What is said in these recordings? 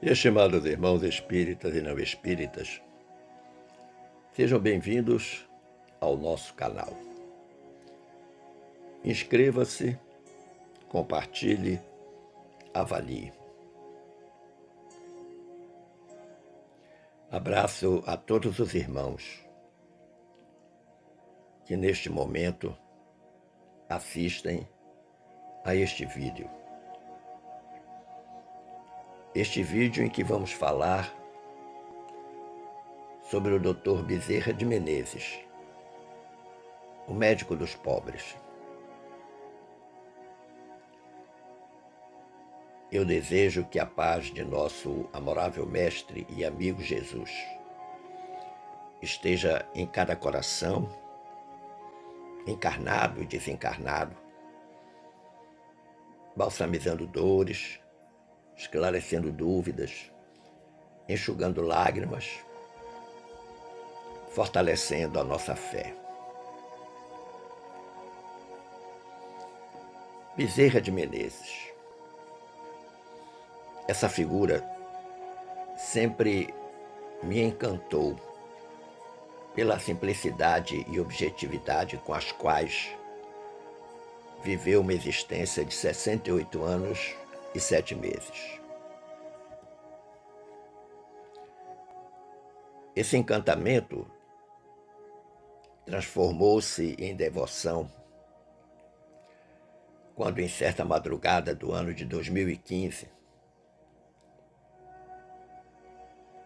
Estimados irmãos espíritas e não espíritas, sejam bem-vindos ao nosso canal. Inscreva-se, compartilhe, avalie. Abraço a todos os irmãos que neste momento assistem a este vídeo. Este vídeo em que vamos falar sobre o Dr. Bezerra de Menezes, o médico dos pobres. Eu desejo que a paz de nosso amorável Mestre e amigo Jesus esteja em cada coração, encarnado e desencarnado, balsamizando dores, esclarecendo dúvidas, enxugando lágrimas, fortalecendo a nossa fé. Bezerra de Menezes. Essa figura sempre me encantou pela simplicidade e objetividade com as quais viveu uma existência de 68 anos e 7 meses. Esse encantamento transformou-se em devoção quando, em certa madrugada do ano de 2015,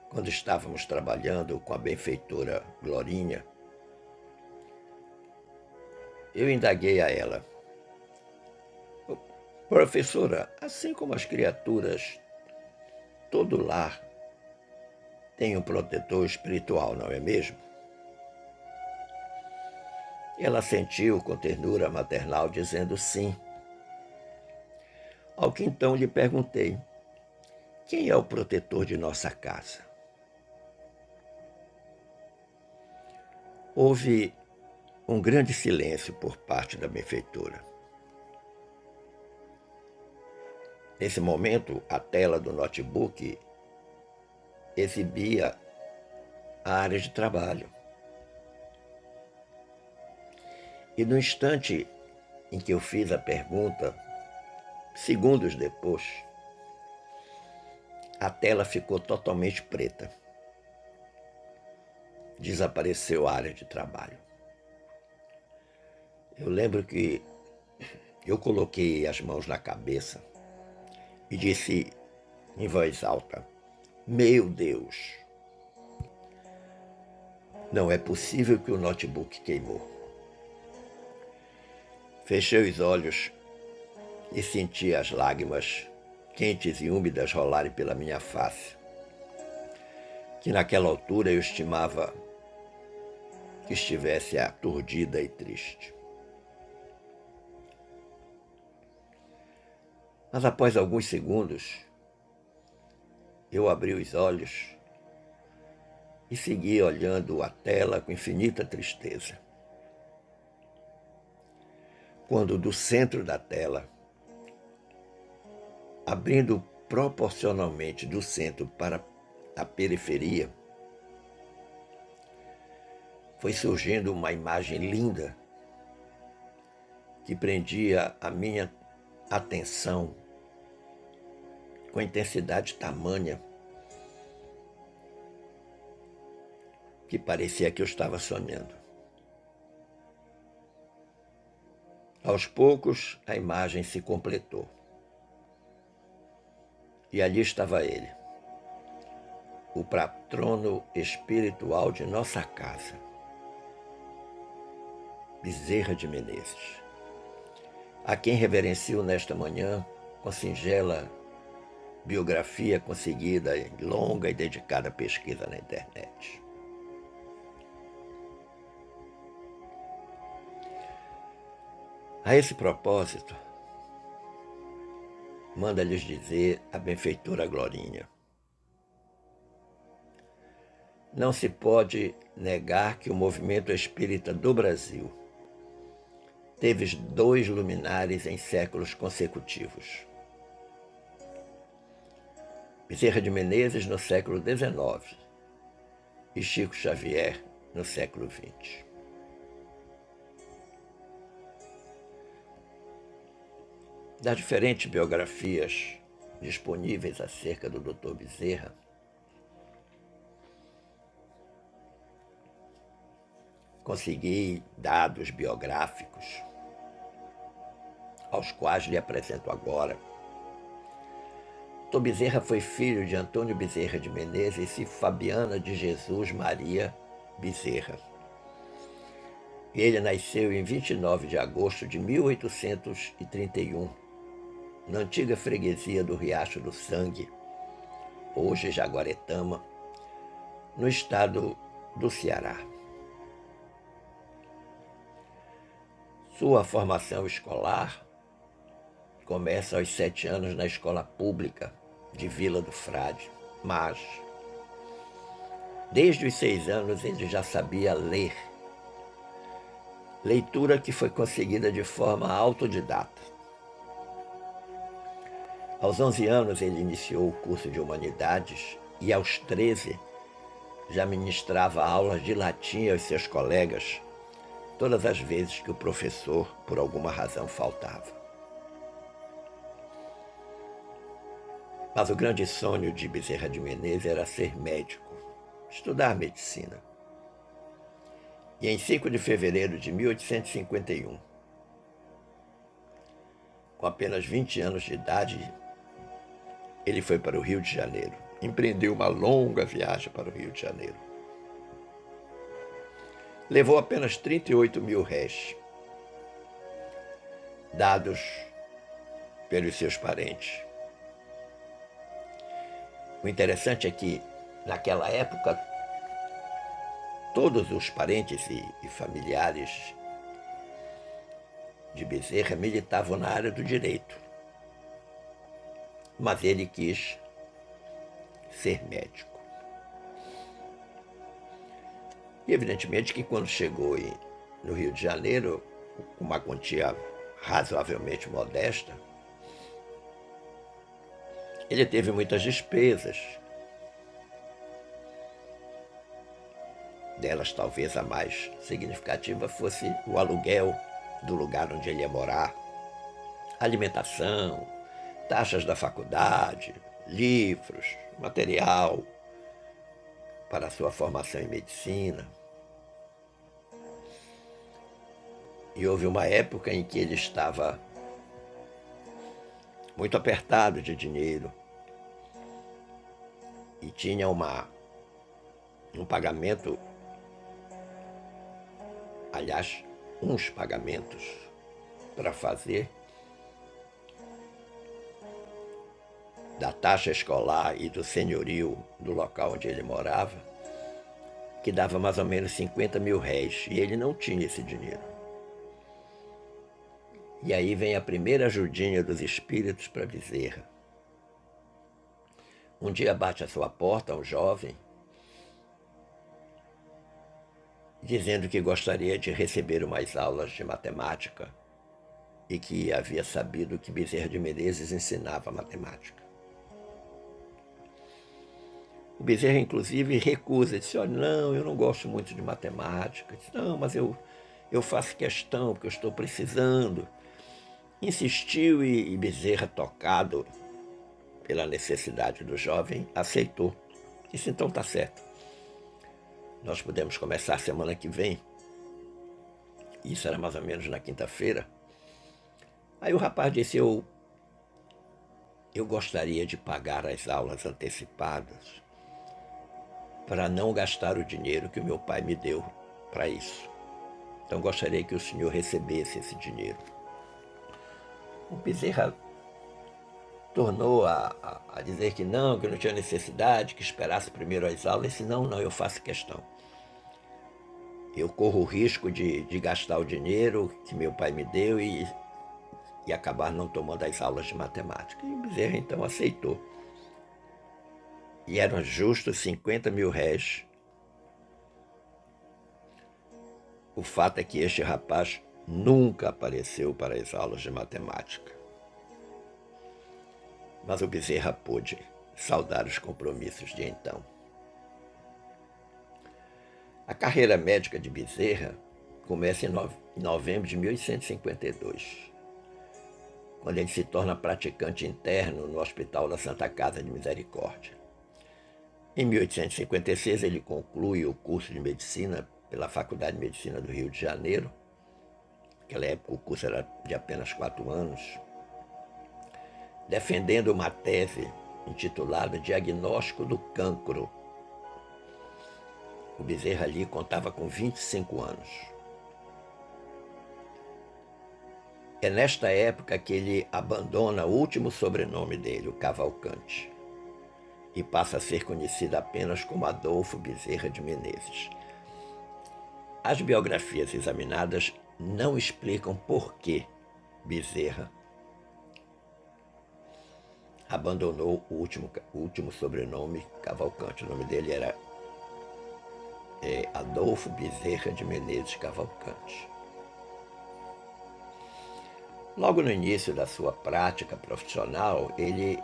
quando estávamos trabalhando com a benfeitora Glorinha, eu indaguei a ela: professora, assim como as criaturas, todo lar tem um protetor espiritual, não é mesmo? Ela sentiu com ternura maternal, dizendo sim. Ao que então lhe perguntei: quem é o protetor de nossa casa? Houve um grande silêncio por parte da benfeitora. Nesse momento, a tela do notebook exibia a área de trabalho. E no instante em que eu fiz a pergunta, segundos depois, a tela ficou totalmente preta. Desapareceu a área de trabalho. Eu lembro que eu coloquei as mãos na cabeça e disse em voz alta: meu Deus, não é possível que o notebook queimou. Fechei os olhos e senti as lágrimas quentes e úmidas rolarem pela minha face, que naquela altura eu estimava que estivesse aturdida e triste. Mas após alguns segundos, eu abri os olhos e segui olhando a tela com infinita tristeza. Quando do centro da tela, abrindo proporcionalmente do centro para a periferia, foi surgindo uma imagem linda que prendia a minha atenção com intensidade tamanha que parecia que eu estava sonhando. Aos poucos, a imagem se completou. E ali estava ele, o patrono espiritual de nossa casa, Bezerra de Menezes, a quem reverencio nesta manhã com singela biografia conseguida em longa e dedicada pesquisa na internet. A esse propósito, manda-lhes dizer a benfeitora Glorinha: não se pode negar que o movimento espírita do Brasil teve 2 luminares em séculos consecutivos. Bezerra de Menezes no século XIX e Chico Xavier no século XX. Das diferentes biografias disponíveis acerca do Dr. Bezerra, consegui dados biográficos, aos quais lhe apresento agora. Dr. Bezerra foi filho de Antônio Bezerra de Menezes e Fabiana de Jesus Maria Bezerra. Ele nasceu em 29 de agosto de 1831, na antiga freguesia do Riacho do Sangue, hoje Jaguaretama, no estado do Ceará. Sua formação escolar começa aos 7 anos na escola pública de Vila do Frade, mas desde os 6 anos ele já sabia ler. Leitura que foi conseguida de forma autodidata. Aos 11 anos ele iniciou o curso de Humanidades e aos 13 já ministrava aulas de latim aos seus colegas, todas as vezes que o professor, por alguma razão, faltava. Mas o grande sonho de Bezerra de Menezes era ser médico, estudar medicina. E em 5 de fevereiro de 1851, com apenas 20 anos de idade, ele foi para o Rio de Janeiro. Empreendeu uma longa viagem para o Rio de Janeiro. Levou apenas 38 mil réis, dados pelos seus parentes. O interessante é que, naquela época, todos os parentes e familiares de Bezerra militavam na área do direito. Mas ele quis ser médico. E evidentemente que quando chegou no Rio de Janeiro, com uma quantia razoavelmente modesta, ele teve muitas despesas. Delas, talvez a mais significativa fosse o aluguel do lugar onde ele ia morar, alimentação, taxas da faculdade, livros, material para a sua formação em medicina. E houve uma época em que ele estava muito apertado de dinheiro e tinha um pagamento, aliás, uns pagamentos para fazer da taxa escolar e do senhorio do local onde ele morava, que dava mais ou menos 50 mil réis, e ele não tinha esse dinheiro. E aí vem a primeira ajudinha dos espíritos para Bezerra. Um dia bate à sua porta um jovem, dizendo que gostaria de receber umas aulas de matemática e que havia sabido que Bezerra de Menezes ensinava matemática. O Bezerra, inclusive, recusa, disse, olha, não, eu não gosto muito de matemática. Disse, não, mas eu faço questão, porque eu estou precisando. Insistiu e Bezerra, tocado pela necessidade do jovem, aceitou. Disse, então está certo. Nós podemos começar semana que vem. Isso era mais ou menos na quinta-feira. Aí o rapaz disse, eu gostaria de pagar as aulas antecipadas para não gastar o dinheiro que o meu pai me deu para isso. Então gostaria que o senhor recebesse esse dinheiro. O Bezerra tornou a dizer que não tinha necessidade, que esperasse primeiro as aulas. Ele disse, não, eu faço questão. Eu corro o risco de gastar o dinheiro que meu pai me deu e acabar não tomando as aulas de matemática. E o Bezerra então aceitou. E eram justos 50 mil réis. O fato é que este rapaz nunca apareceu para as aulas de matemática. Mas o Bezerra pôde saldar os compromissos de então. A carreira médica de Bezerra começa em novembro de 1852, quando ele se torna praticante interno no Hospital da Santa Casa de Misericórdia. Em 1856, ele conclui o curso de medicina pela Faculdade de Medicina do Rio de Janeiro. Naquela época, o curso era de apenas 4 anos, defendendo uma tese intitulada Diagnóstico do Cancro. O Bezerra ali contava com 25 anos. É nesta época que ele abandona o último sobrenome dele, o Cavalcante, e passa a ser conhecido apenas como Adolfo Bezerra de Menezes. As biografias examinadas não explicam por que Bezerra abandonou o último sobrenome, Cavalcante. O nome dele era Adolfo Bezerra de Menezes Cavalcante. Logo no início da sua prática profissional, ele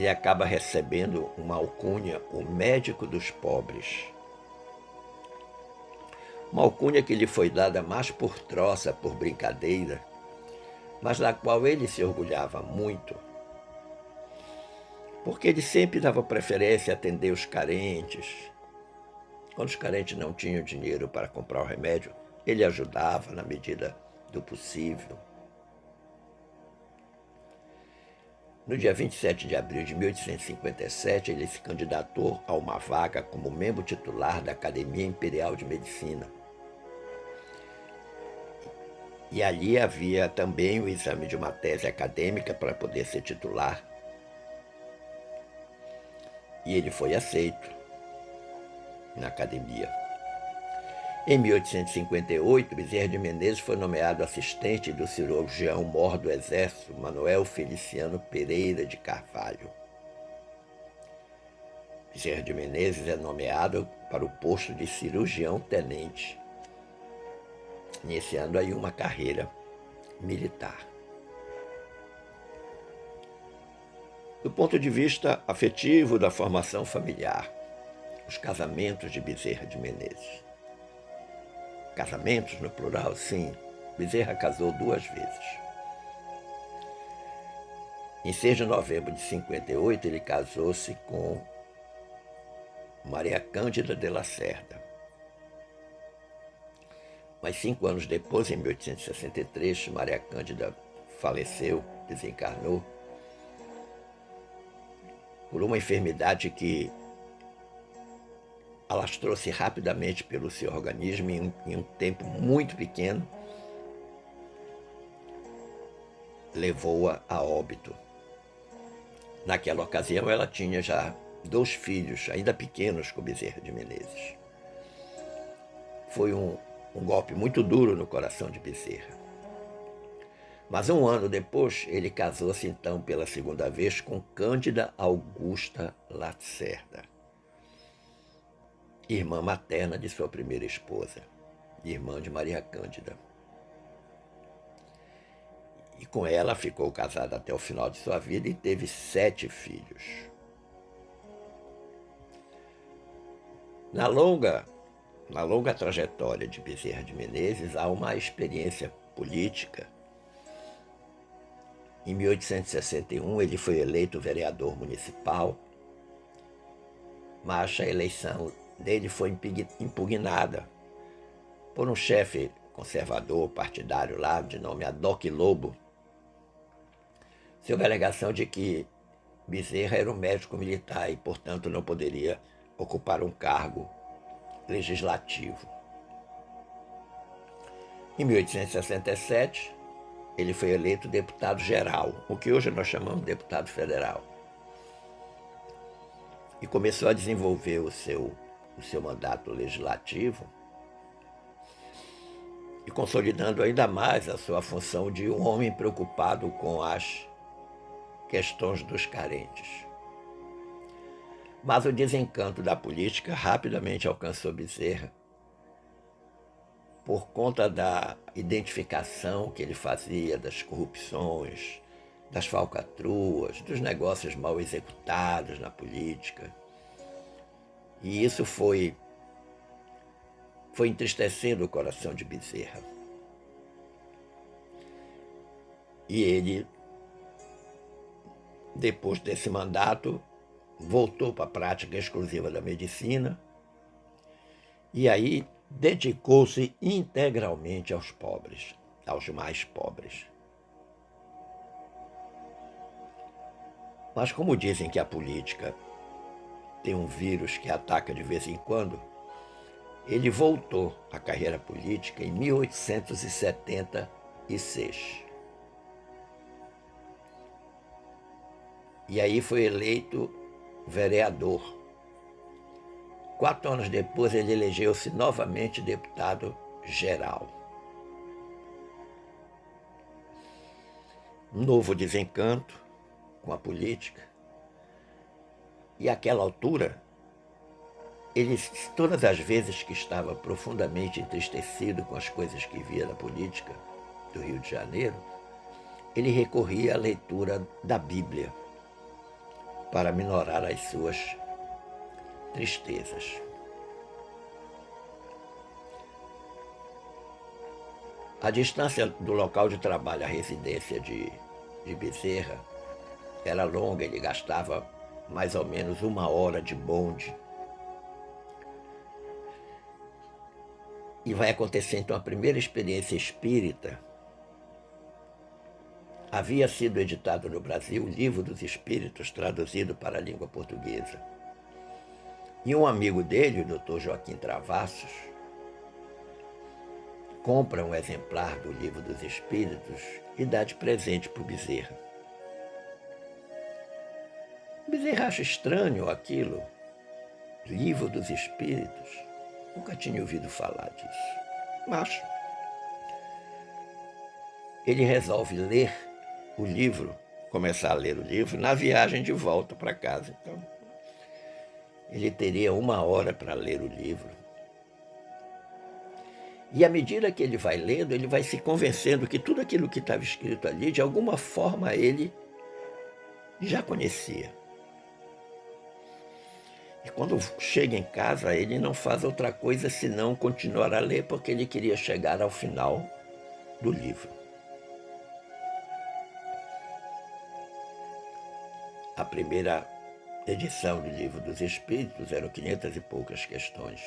acaba recebendo uma alcunha, o médico dos pobres. Uma alcunha que lhe foi dada mais por troça, por brincadeira, mas da qual ele se orgulhava muito, porque ele sempre dava preferência a atender os carentes. Quando os carentes não tinham dinheiro para comprar o remédio, ele ajudava na medida do possível. No dia 27 de abril de 1857, ele se candidatou a uma vaga como membro titular da Academia Imperial de Medicina. E ali havia também o exame de uma tese acadêmica para poder ser titular. E ele foi aceito na academia. Em 1858, Bezerra de Menezes foi nomeado assistente do cirurgião-mor do Exército, Manuel Feliciano Pereira de Carvalho. Bezerra de Menezes é nomeado para o posto de cirurgião-tenente, iniciando aí uma carreira militar. Do ponto de vista afetivo da formação familiar, os casamentos de Bezerra de Menezes. Casamentos, no plural, sim. Bezerra casou 2 vezes. Em 6 de novembro de 58, ele casou-se com Maria Cândida de Lacerda. Mas 5 anos depois, em 1863, Maria Cândida faleceu, desencarnou, por uma enfermidade que alastrou-se rapidamente pelo seu organismo em um tempo muito pequeno, levou-a a óbito. Naquela ocasião, ela tinha já 2 filhos, ainda pequenos, com Bezerra de Menezes. Foi um golpe muito duro no coração de Bezerra. Mas 1 ano depois, ele casou-se então pela 2ª vez com Cândida Augusta Lacerda, irmã materna de sua primeira esposa, irmã de Maria Cândida. E com ela ficou casada até o final de sua vida e teve 7 filhos. Na longa trajetória de Bezerra de Menezes, há uma experiência política. Em 1861, ele foi eleito vereador municipal, mas a eleição dele foi impugnada por um chefe conservador partidário lá, de nome Adoc Lobo, sob a alegação de que Bezerra era um médico militar e, portanto, não poderia ocupar um cargo legislativo. Em 1867, ele foi eleito deputado-geral, o que hoje nós chamamos de deputado federal, e começou a desenvolver o seu mandato legislativo e consolidando ainda mais a sua função de um homem preocupado com as questões dos carentes. Mas o desencanto da política rapidamente alcançou Bezerra por conta da identificação que ele fazia das corrupções, das falcatruas, dos negócios mal executados na política. E isso foi entristecendo o coração de Bezerra. E ele, depois desse mandato, voltou para a prática exclusiva da medicina e aí dedicou-se integralmente aos pobres, aos mais pobres. Mas como dizem que a política tem um vírus que ataca de vez em quando, ele voltou à carreira política em 1876. E aí foi eleito vereador. 4 anos depois, ele elegeu-se novamente deputado geral. Um novo desencanto com a política. E àquela altura, ele, todas as vezes que estava profundamente entristecido com as coisas que via na política do Rio de Janeiro, ele recorria à leitura da Bíblia para minorar as suas tristezas. A distância do local de trabalho à residência de Bezerra era longa, ele gastava mais ou menos 1 hora de bonde. E vai acontecer então a primeira experiência espírita. Havia sido editado no Brasil o Livro dos Espíritos, traduzido para a língua portuguesa. E um amigo dele, o Dr. Joaquim Travassos, compra um exemplar do Livro dos Espíritos e dá de presente para o Bezerra. Bezerra acha estranho aquilo, Livro dos Espíritos. Nunca tinha ouvido falar disso. Mas ele resolve ler o livro, começar a ler o livro, na viagem de volta para casa. Então, ele teria 1 hora para ler o livro. E à medida que ele vai lendo, ele vai se convencendo que tudo aquilo que estava escrito ali, de alguma forma, ele já conhecia. E quando chega em casa, ele não faz outra coisa senão continuar a ler, porque ele queria chegar ao final do livro. A primeira edição do Livro dos Espíritos eram 500 e poucas questões,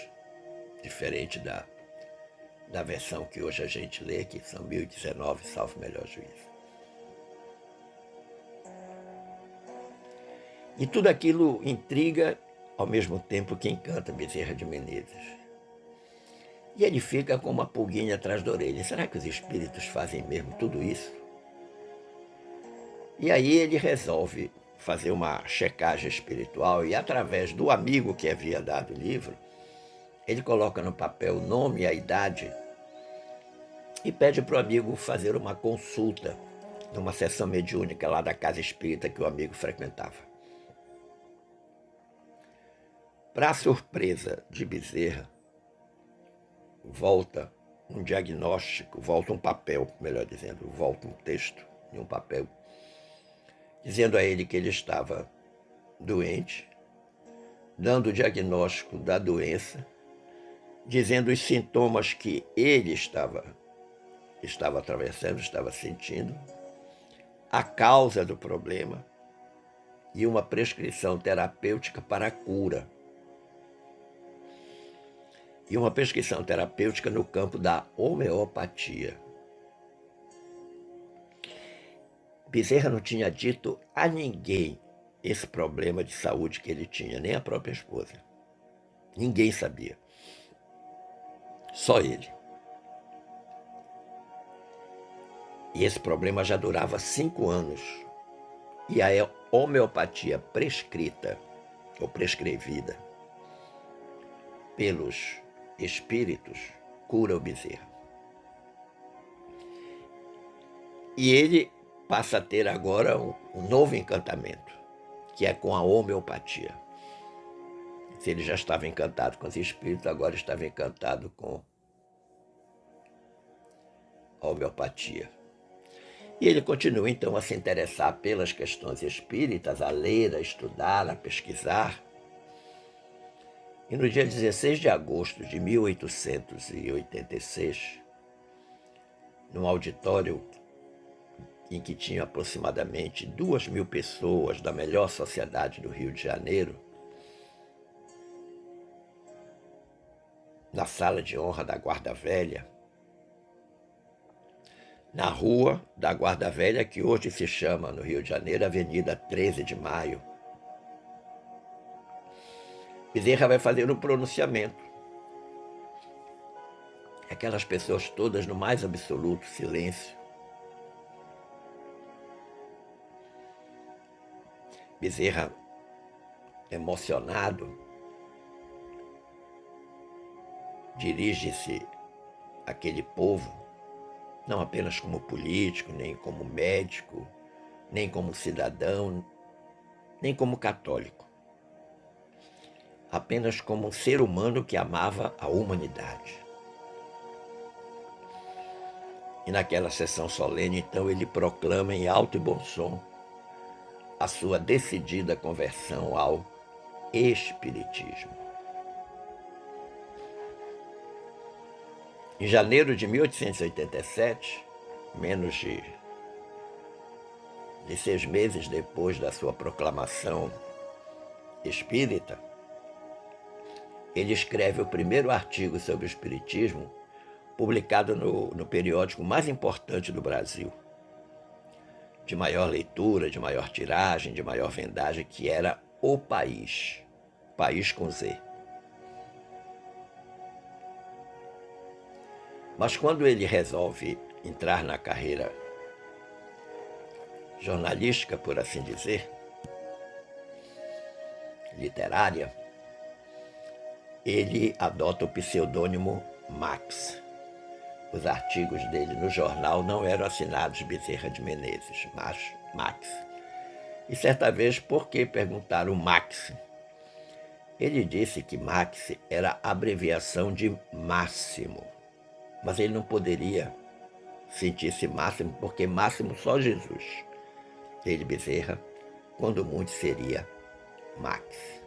diferente da versão que hoje a gente lê, que são 1019, salvo melhor juízo. E tudo aquilo intriga, ao mesmo tempo que encanta Bezerra de Menezes. E ele fica com uma pulguinha atrás da orelha. Será que os espíritos fazem mesmo tudo isso? E aí ele resolve fazer uma checagem espiritual e, através do amigo que havia dado o livro, ele coloca no papel o nome e a idade e pede para o amigo fazer uma consulta numa sessão mediúnica lá da casa espírita que o amigo frequentava. Para a surpresa de Bezerra, volta um diagnóstico, volta um papel, melhor dizendo, volta um texto em um papel, dizendo a ele que ele estava doente, dando o diagnóstico da doença, dizendo os sintomas que ele estava atravessando, estava sentindo, a causa do problema e uma prescrição terapêutica para a cura. E uma prescrição terapêutica no campo da homeopatia. Bezerra não tinha dito a ninguém esse problema de saúde que ele tinha, nem a própria esposa. Ninguém sabia. Só ele. E esse problema já durava 5 anos. E a homeopatia prescrita, ou prescrevida, pelos espíritos, cura o Bezerra. E ele passa a ter agora um novo encantamento, que é com a homeopatia. Se ele já estava encantado com os espíritos, agora estava encantado com a homeopatia. E ele continua então a se interessar pelas questões espíritas, a ler, a estudar, a pesquisar. E no dia 16 de agosto de 1886, num auditório em que tinha aproximadamente 2.000 pessoas da melhor sociedade do Rio de Janeiro, na sala de honra da Guarda Velha, na rua da Guarda Velha, que hoje se chama, no Rio de Janeiro, Avenida 13 de Maio, Bezerra vai fazer um pronunciamento. Aquelas pessoas todas no mais absoluto silêncio. Bezerra, emocionado, dirige-se àquele povo, não apenas como político, nem como médico, nem como cidadão, nem como católico, apenas como um ser humano que amava a humanidade. E naquela sessão solene, então, ele proclama em alto e bom som a sua decidida conversão ao Espiritismo. Em janeiro de 1887, menos de 6 meses depois da sua proclamação espírita, ele escreve o primeiro artigo sobre o Espiritismo, publicado no periódico mais importante do Brasil, de maior leitura, de maior tiragem, de maior vendagem, que era O País, País com Z. Mas quando ele resolve entrar na carreira jornalística, por assim dizer, literária, ele adota o pseudônimo Max. Os artigos dele no jornal não eram assinados Bezerra de Menezes, mas Max. E certa vez, por que perguntaram Max? Ele disse que Max era abreviação de máximo, mas ele não poderia sentir-se máximo, porque máximo só Jesus. Ele, Bezerra, quando muito, seria Max.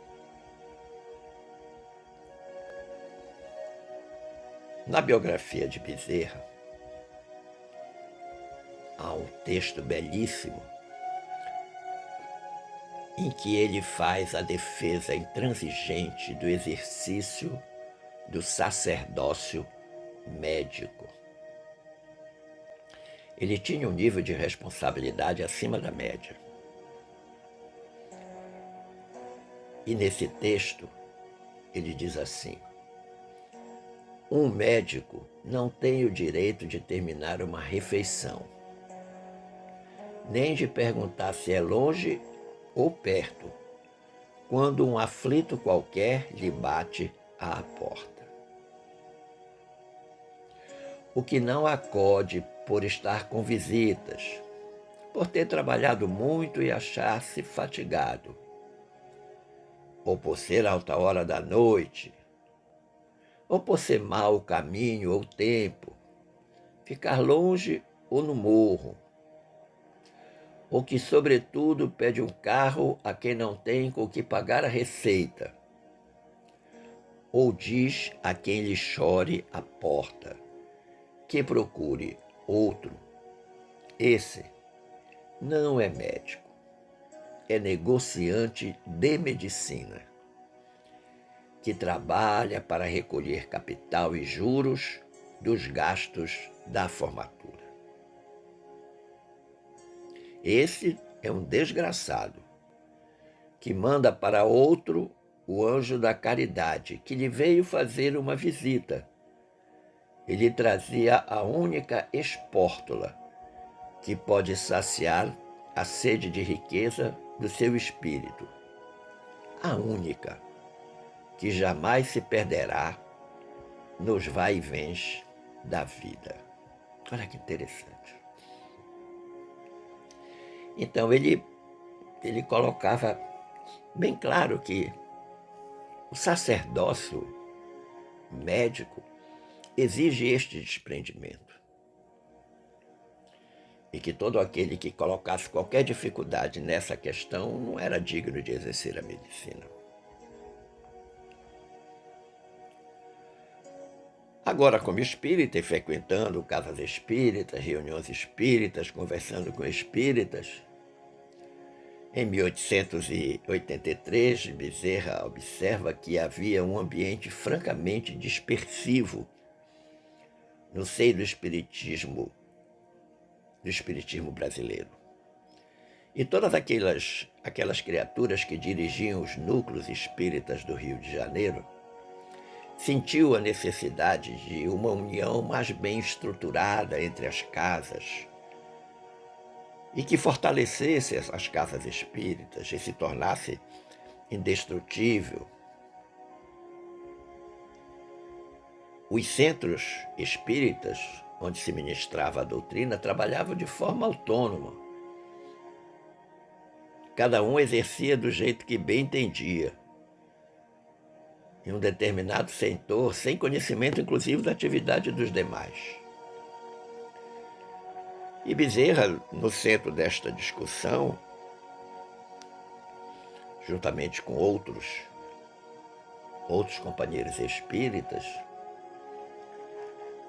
Na biografia de Bezerra, há um texto belíssimo em que ele faz a defesa intransigente do exercício do sacerdócio médico. Ele tinha um nível de responsabilidade acima da média. E nesse texto, ele diz assim: um médico não tem o direito de terminar uma refeição, nem de perguntar se é longe ou perto, quando um aflito qualquer lhe bate à porta. O que não acode por estar com visitas, por ter trabalhado muito e achar-se fatigado, ou por ser alta hora da noite, ou por ser mau o caminho ou tempo, ficar longe ou no morro, ou que, sobretudo, pede um carro a quem não tem com que pagar a receita, ou diz a quem lhe chore a porta, que procure outro. Esse não é médico, é negociante de medicina, que trabalha para recolher capital e juros dos gastos da formatura. Esse é um desgraçado, que manda para outro o anjo da caridade, que lhe veio fazer uma visita. Ele trazia a única espórtula que pode saciar a sede de riqueza do seu espírito, a única que jamais se perderá nos vai-e-vens da vida. Olha que interessante. Então ele colocava bem claro que o sacerdócio médico exige este desprendimento. e que todo aquele que colocasse qualquer dificuldade nessa questão não era digno de exercer a medicina. Agora, como espírita e frequentando casas espíritas, reuniões espíritas, conversando com espíritas, em 1883, Bezerra observa que havia um ambiente francamente dispersivo no seio do espiritismo brasileiro. E todas aquelas criaturas que dirigiam os núcleos espíritas do Rio de Janeiro sentiu a necessidade de uma união mais bem estruturada entre as casas e que fortalecesse as casas espíritas e se tornasse indestrutível. Os centros espíritas, onde se ministrava a doutrina, trabalhavam de forma autônoma. Cada um exercia do jeito que bem entendia, em um determinado setor, sem conhecimento inclusive da atividade dos demais. E Bezerra, no centro desta discussão, juntamente com outros companheiros espíritas,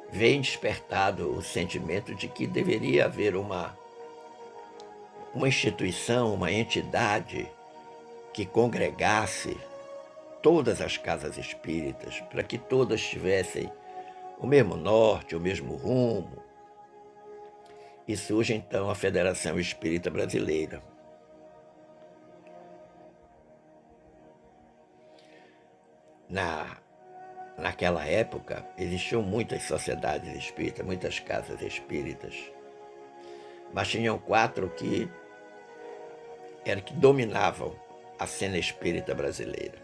vem despertado o sentimento de que deveria haver uma instituição, uma entidade que congregasse todas as casas espíritas, para que todas tivessem o mesmo norte, o mesmo rumo. E surge então a Federação Espírita Brasileira. Naquela época, existiam muitas sociedades espíritas, muitas casas espíritas, mas tinham 4 que dominavam a cena espírita brasileira: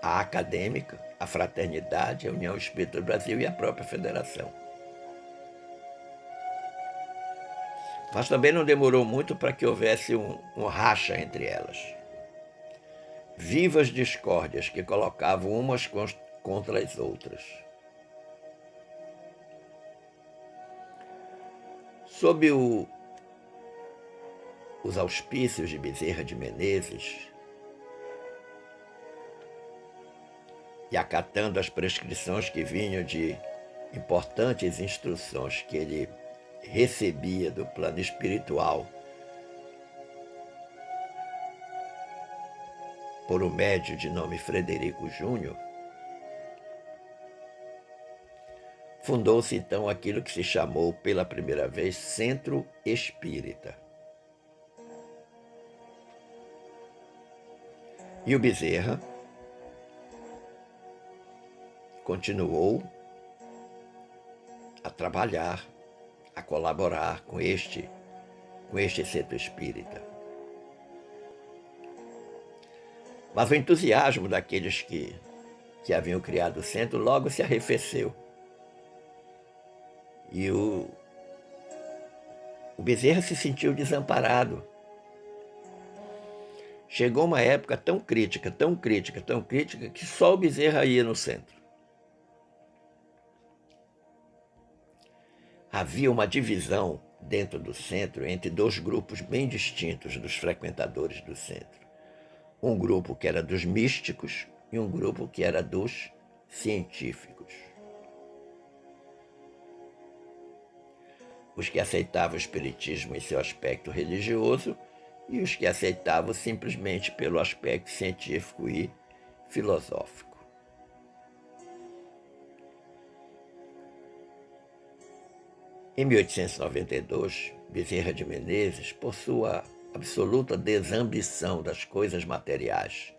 a Acadêmica, a Fraternidade, a União Espírita do Brasil e a própria Federação. Mas também não demorou muito para que houvesse um racha entre elas. Vivas discórdias que colocavam umas contra as outras. Sob os auspícios de Bezerra de Menezes e acatando as prescrições que vinham de importantes instruções que ele recebia do plano espiritual por um médium de nome Frederico Júnior, fundou-se então aquilo que se chamou pela primeira vez Centro Espírita. E o Bezerra continuou a trabalhar, a colaborar com este centro espírita. Mas o entusiasmo daqueles que haviam criado o centro logo se arrefeceu. E o Bezerra se sentiu desamparado. Chegou uma época tão crítica, que só o Bezerra ia no centro. Havia uma divisão dentro do centro entre 2 grupos bem distintos dos frequentadores do centro. Um grupo que era dos místicos e um grupo que era dos científicos. Os que aceitavam o espiritismo em seu aspecto religioso e os que aceitavam simplesmente pelo aspecto científico e filosófico. Em 1892, Bezerra de Menezes, por sua absoluta desambição das coisas materiais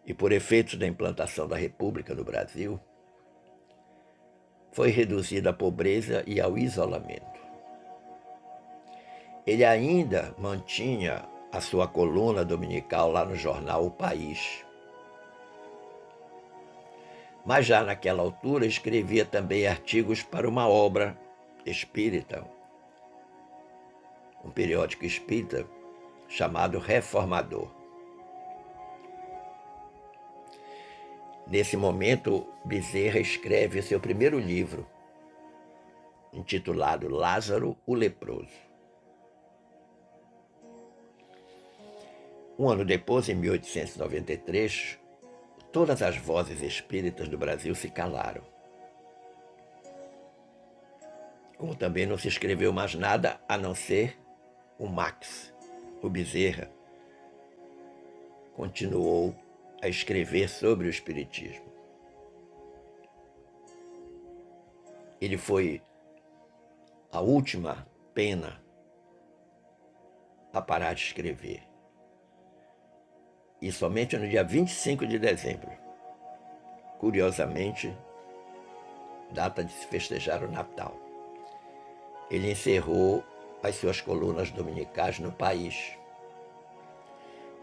e por efeitos da implantação da República no Brasil, foi reduzido à pobreza e ao isolamento. Ele ainda mantinha a sua coluna dominical lá no jornal O País. Mas já naquela altura escrevia também artigos para uma obra espírita, um periódico espírita chamado Reformador. Nesse momento, Bezerra escreve o seu primeiro livro, intitulado Lázaro o Leproso. Um ano depois, em 1893, todas as vozes espíritas do Brasil se calaram. Como também não se escreveu mais nada a não ser o Max, o Bezerra, continuou a escrever sobre o espiritismo. Ele foi a última pena a parar de escrever. E somente no dia 25 de dezembro, curiosamente, data de se festejar o Natal, ele encerrou as suas colunas dominicais no País.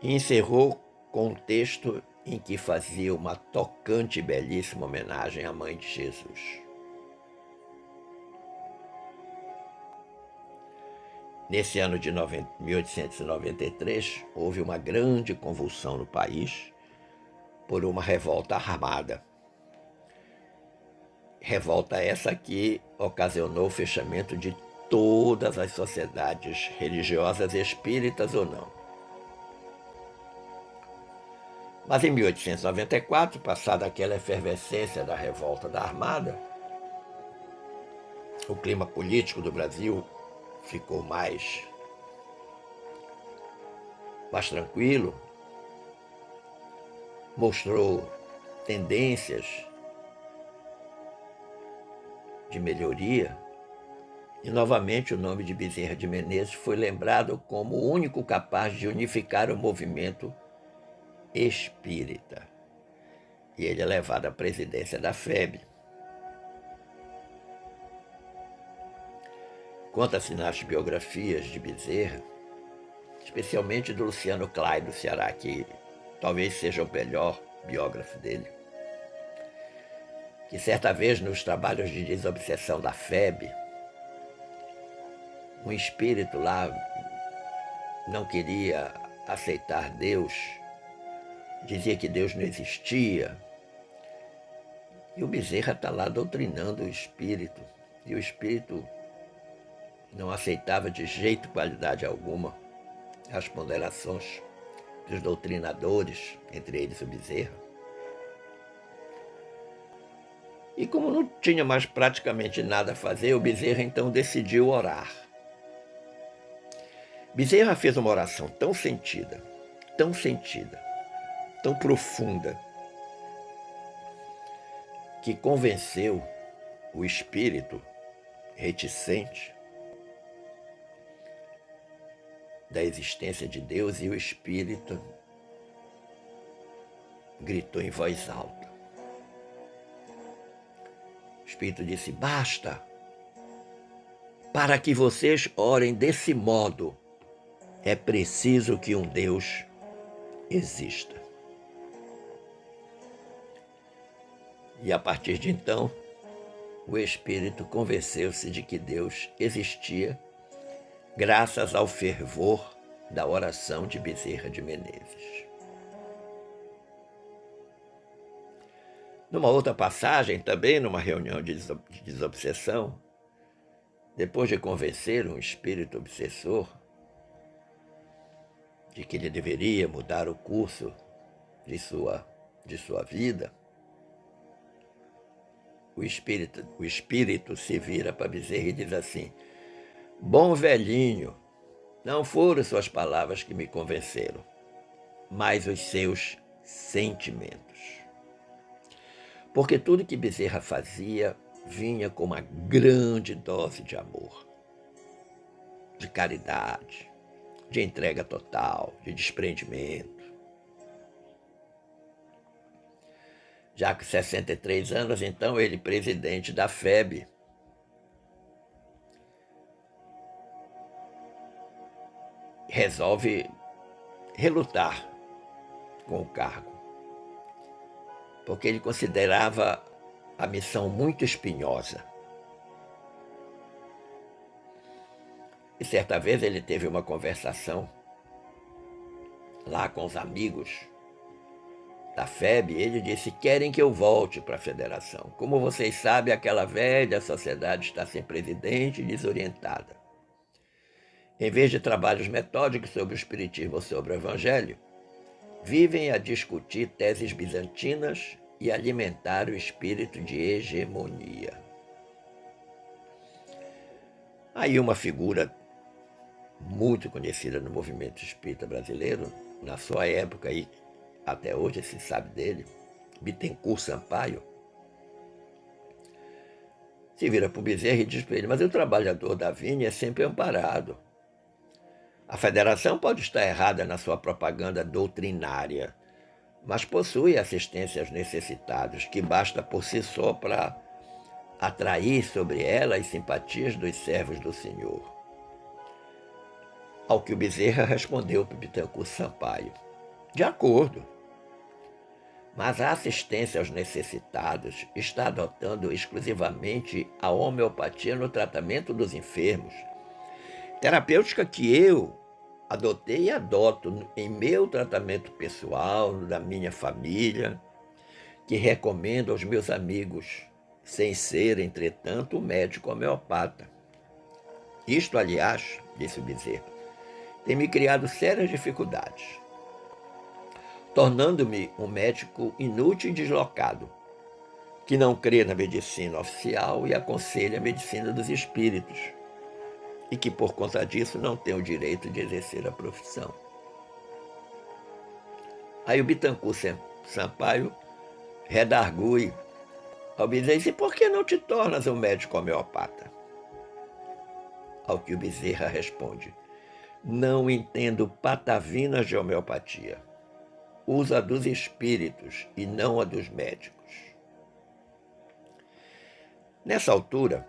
E encerrou com um texto em que fazia uma tocante e belíssima homenagem à Mãe de Jesus. Nesse ano de 1893, houve uma grande convulsão no país por uma revolta armada. Revolta essa que ocasionou o fechamento de todas as sociedades religiosas, espíritas ou não. Mas em 1894, passada aquela efervescência da revolta da Armada, o clima político do Brasil ficou mais tranquilo, mostrou tendências de melhoria, e novamente o nome de Bezerra de Menezes foi lembrado como o único capaz de unificar o movimento espírita. E ele é levado à presidência da FEB. Conta-se nas biografias de Bezerra, especialmente do Luciano Clay, do Ceará, que talvez seja o melhor biógrafo dele, que certa vez nos trabalhos de desobsessão da FEB, um espírito lá não queria aceitar Deus, dizia que Deus não existia, e o Bezerra está lá doutrinando o espírito, e o espírito não aceitava de jeito, qualidade alguma, as ponderações dos doutrinadores, entre eles o Bezerra. E como não tinha mais praticamente nada a fazer, o Bezerra então decidiu orar. Bezerra fez uma oração tão sentida, tão profunda, que convenceu o espírito reticente da existência de Deus, e o espírito gritou em voz alta. O espírito disse: basta, para que vocês orem desse modo, é preciso que um Deus exista. E a partir de então, o espírito convenceu-se de que Deus existia, graças ao fervor da oração de Bezerra de Menezes. Numa outra passagem, também numa reunião de desobsessão, depois de convencer um espírito obsessor de que ele deveria mudar o curso de sua vida, o espírito se vira para Bezerra e diz assim: bom velhinho, não foram suas palavras que me convenceram, mas os seus sentimentos. Porque tudo que Bezerra fazia vinha com uma grande dose de amor, de caridade, de entrega total, de desprendimento. Já com 63 anos, então, ele presidente da FEB, resolve relutar com o cargo, porque ele considerava a missão muito espinhosa. E certa vez ele teve uma conversação lá com os amigos da FEB, e ele disse: querem que eu volte para a federação. Como vocês sabem, aquela velha sociedade está sem presidente e desorientada. Em vez de trabalhos metódicos sobre o espiritismo ou sobre o evangelho, vivem a discutir teses bizantinas e alimentar o espírito de hegemonia. Aí uma figura muito conhecida no movimento espírita brasileiro, na sua época e até hoje se sabe dele, Bittencourt Sampaio, se vira para o Bezerra e diz para ele: mas o trabalhador da vinha é sempre amparado. A federação pode estar errada na sua propaganda doutrinária, mas possui assistência aos necessitados, que basta por si só para atrair sobre ela as simpatias dos servos do Senhor. Ao que o Bezerra respondeu para Bittencourt Sampaio: de acordo, mas a assistência aos necessitados está adotando exclusivamente a homeopatia no tratamento dos enfermos, terapêutica que eu adotei e adoto em meu tratamento pessoal, da minha família, que recomendo aos meus amigos, sem ser, entretanto, médico homeopata. Isto, aliás, disse o Bezerra, tem me criado sérias dificuldades, tornando-me um médico inútil e deslocado, que não crê na medicina oficial e aconselha a medicina dos espíritos, e que, por conta disso, não tem o direito de exercer a profissão. Aí o Bittencourt Sampaio redargui ao Bezerra e disse: por que não te tornas um médico homeopata? Ao que o Bezerra responde: não entendo patavinas de homeopatia. Uso a dos espíritos e não a dos médicos. Nessa altura,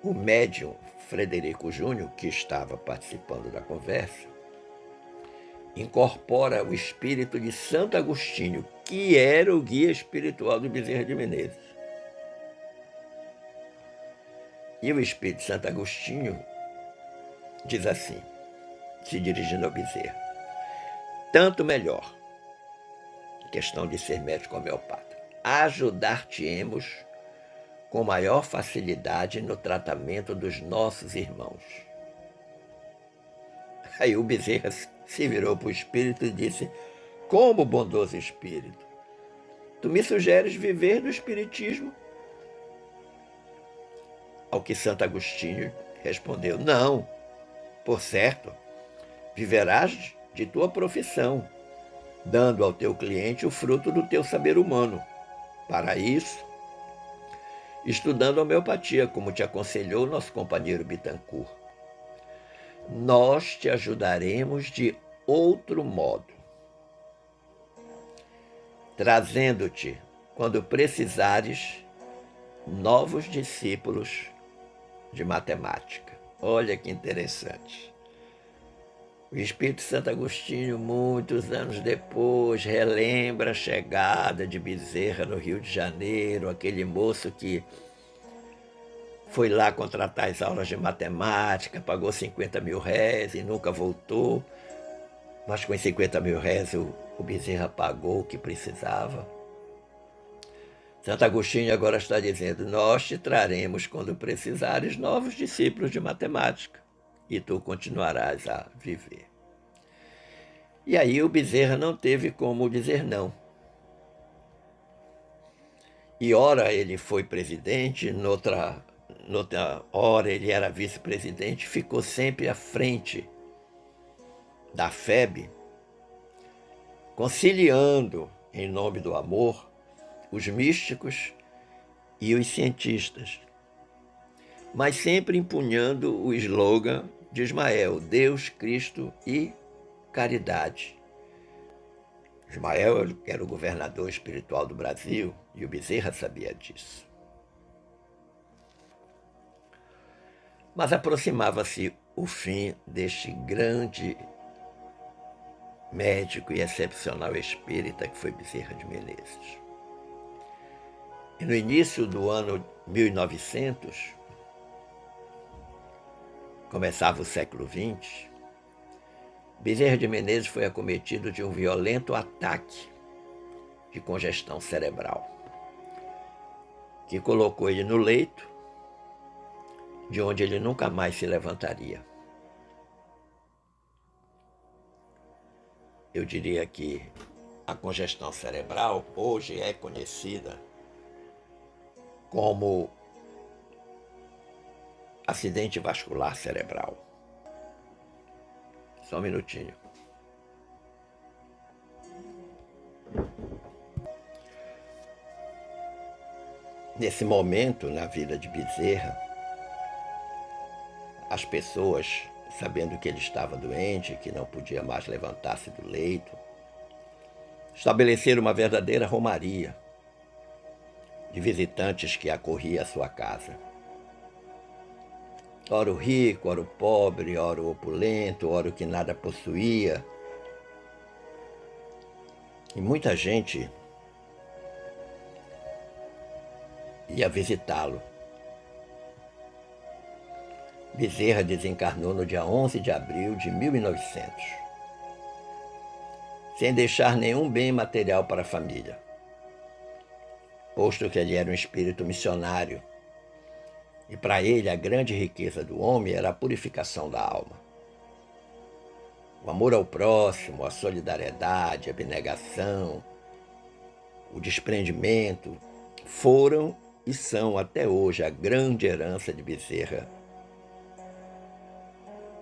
o médium Frederico Júnior, que estava participando da conversa, incorpora o espírito de Santo Agostinho, que era o guia espiritual do Bezerra de Menezes. E o espírito de Santo Agostinho diz assim, se dirigindo ao Bezerra: tanto melhor, questão de ser médico homeopata, ajudar-te-emos com maior facilidade no tratamento dos nossos irmãos. Aí o Bezerra se virou para o espírito e disse: como bondoso espírito, tu me sugeres viver do espiritismo? Ao que Santo Agostinho respondeu: não, por certo, viverás de tua profissão, dando ao teu cliente o fruto do teu saber humano. Para isso, estudando homeopatia, como te aconselhou nosso companheiro Bittencourt, nós te ajudaremos de outro modo, trazendo-te, quando precisares, novos discípulos de matemática. Olha que interessante. O Espírito Santo Agostinho, muitos anos depois, relembra a chegada de Bezerra no Rio de Janeiro, aquele moço que foi lá contratar as aulas de matemática, pagou 50 mil réis e nunca voltou, mas com 50 mil réis o Bezerra pagou o que precisava. Santo Agostinho agora está dizendo: nós te traremos, quando precisares, novos discípulos de matemática, e tu continuarás a viver. E aí o Bezerra não teve como dizer não. E ora ele foi presidente, noutra hora ele era vice-presidente, ficou sempre à frente da FEB, conciliando, em nome do amor, os místicos e os cientistas, mas sempre empunhando o slogan de Ismael: Deus, Cristo e caridade. Ismael era o governador espiritual do Brasil e o Bezerra sabia disso. Mas aproximava-se o fim deste grande médico e excepcional espírita que foi Bezerra de Menezes. E no início do ano 1900, começava o século XX, Bezerra de Menezes foi acometido de um violento ataque de congestão cerebral, que colocou ele no leito, de onde ele nunca mais se levantaria. eu diria que a congestão cerebral hoje é conhecida como acidente vascular cerebral. Só um minutinho. Nesse momento, na vida de Bezerra, as pessoas, sabendo que ele estava doente, que não podia mais levantar-se do leito, estabeleceram uma verdadeira romaria de visitantes que acorria à sua casa. Ora o rico, ora o pobre, ora o opulento, ora o que nada possuía. E muita gente ia visitá-lo. Bezerra desencarnou no dia 11 de abril de 1900, sem deixar nenhum bem material para a família, posto que ele era um espírito missionário, e para ele a grande riqueza do homem era a purificação da alma. O amor ao próximo, a solidariedade, a abnegação, o desprendimento foram e são até hoje a grande herança de Bezerra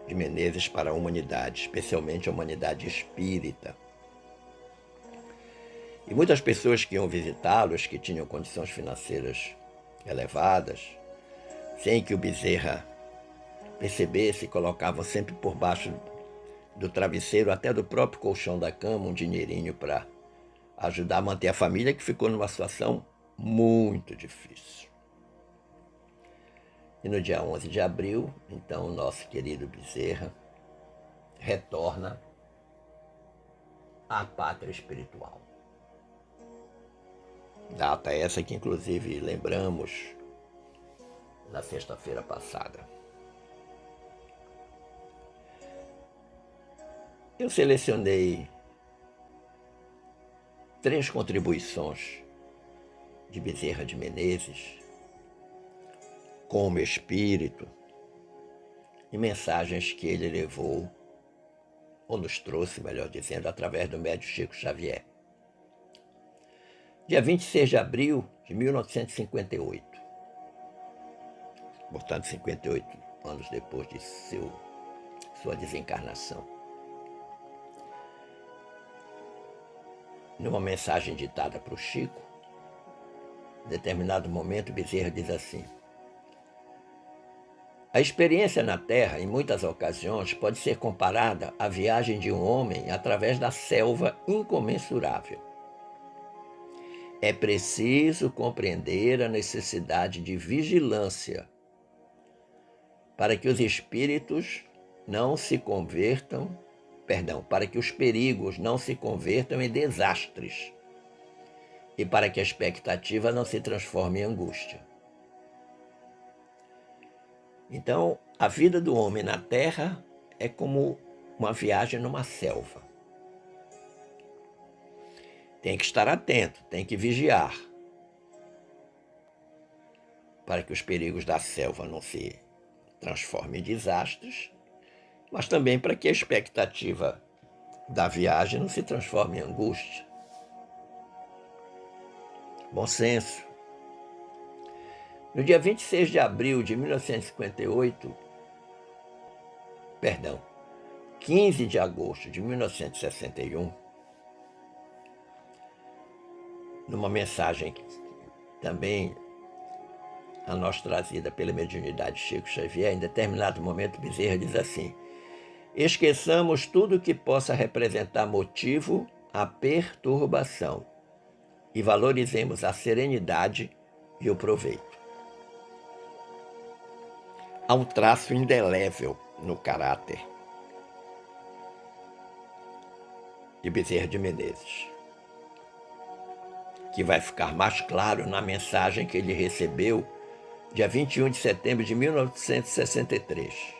de Menezes para a humanidade, especialmente a humanidade espírita. E muitas pessoas que iam visitá-los, que tinham condições financeiras elevadas, sem que o Bezerra percebesse, colocavam sempre por baixo do travesseiro, até do próprio colchão da cama, um dinheirinho para ajudar a manter a família, que ficou numa situação muito difícil. E no dia 11 de abril, então, o nosso querido Bezerra retorna à pátria espiritual. Data essa que, inclusive, lembramos na sexta-feira passada. Eu selecionei 3 contribuições de Bezerra de Menezes como espírito e mensagens que ele levou, ou nos trouxe, melhor dizendo, através do médium Chico Xavier. Dia 26 de abril de 1958, portanto 58 anos depois de sua desencarnação. Numa mensagem ditada para o Chico, em determinado momento, Bezerra diz assim: a experiência na Terra, em muitas ocasiões, pode ser comparada à viagem de um homem através da selva incomensurável. É preciso compreender a necessidade de vigilância para que os espíritos não se convertam, para que os perigos não se convertam em desastres e para que a expectativa não se transforme em angústia. Então, a vida do homem na Terra é como uma viagem numa selva. Tem que estar atento, tem que vigiar, para que os perigos da selva não se transformem em desastres, mas também para que a expectativa da viagem não se transforme em angústia. Bom senso. No dia 26 de abril de 1958, 15 de agosto de 1961, numa mensagem também a nós trazida pela mediunidade Chico Xavier, em determinado momento Bezerra diz assim: esqueçamos tudo que possa representar motivo à perturbação e valorizemos a serenidade e o proveito. Há um traço indelével no caráter de Bezerra de Menezes, que vai ficar mais claro na mensagem que ele recebeu dia 21 de setembro de 1963.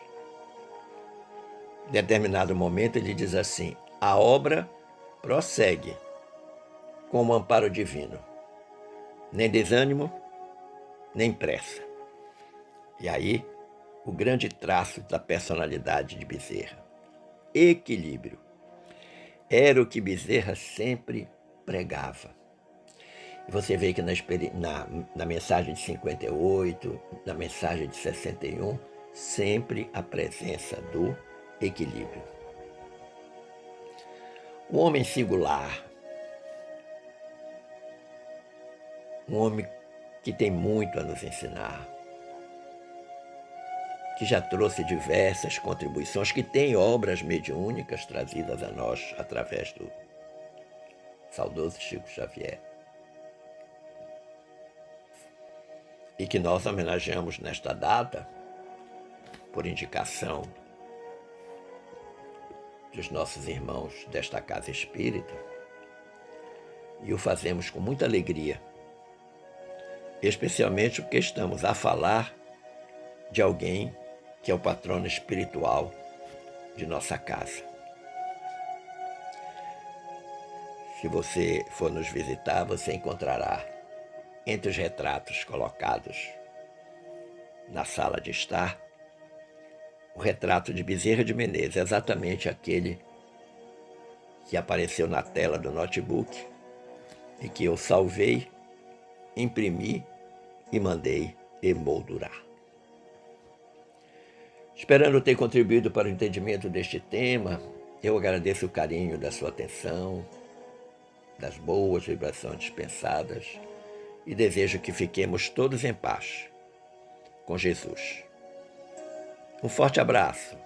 Em determinado momento ele diz assim: a obra prossegue com o amparo divino, nem desânimo, nem pressa. E aí, o grande traço da personalidade de Bezerra: equilíbrio. era o que Bezerra sempre pregava. E você vê que na mensagem de 58, na mensagem de 61, sempre a presença do equilíbrio. Um homem singular, um homem que tem muito a nos ensinar, que já trouxe diversas contribuições, que tem obras mediúnicas trazidas a nós através do saudoso Chico Xavier, e que nós homenageamos nesta data, por indicação dos nossos irmãos desta casa espírita, e o fazemos com muita alegria, especialmente porque estamos a falar de alguém que é o patrono espiritual de nossa casa. Se você for nos visitar, você encontrará entre os retratos colocados na sala de estar o retrato de Bezerra de Menezes, exatamente aquele que apareceu na tela do notebook e que eu salvei, imprimi e mandei emoldurar. Esperando ter contribuído para o entendimento deste tema, eu agradeço o carinho da sua atenção, das boas vibrações dispensadas e desejo que fiquemos todos em paz com Jesus. Um forte abraço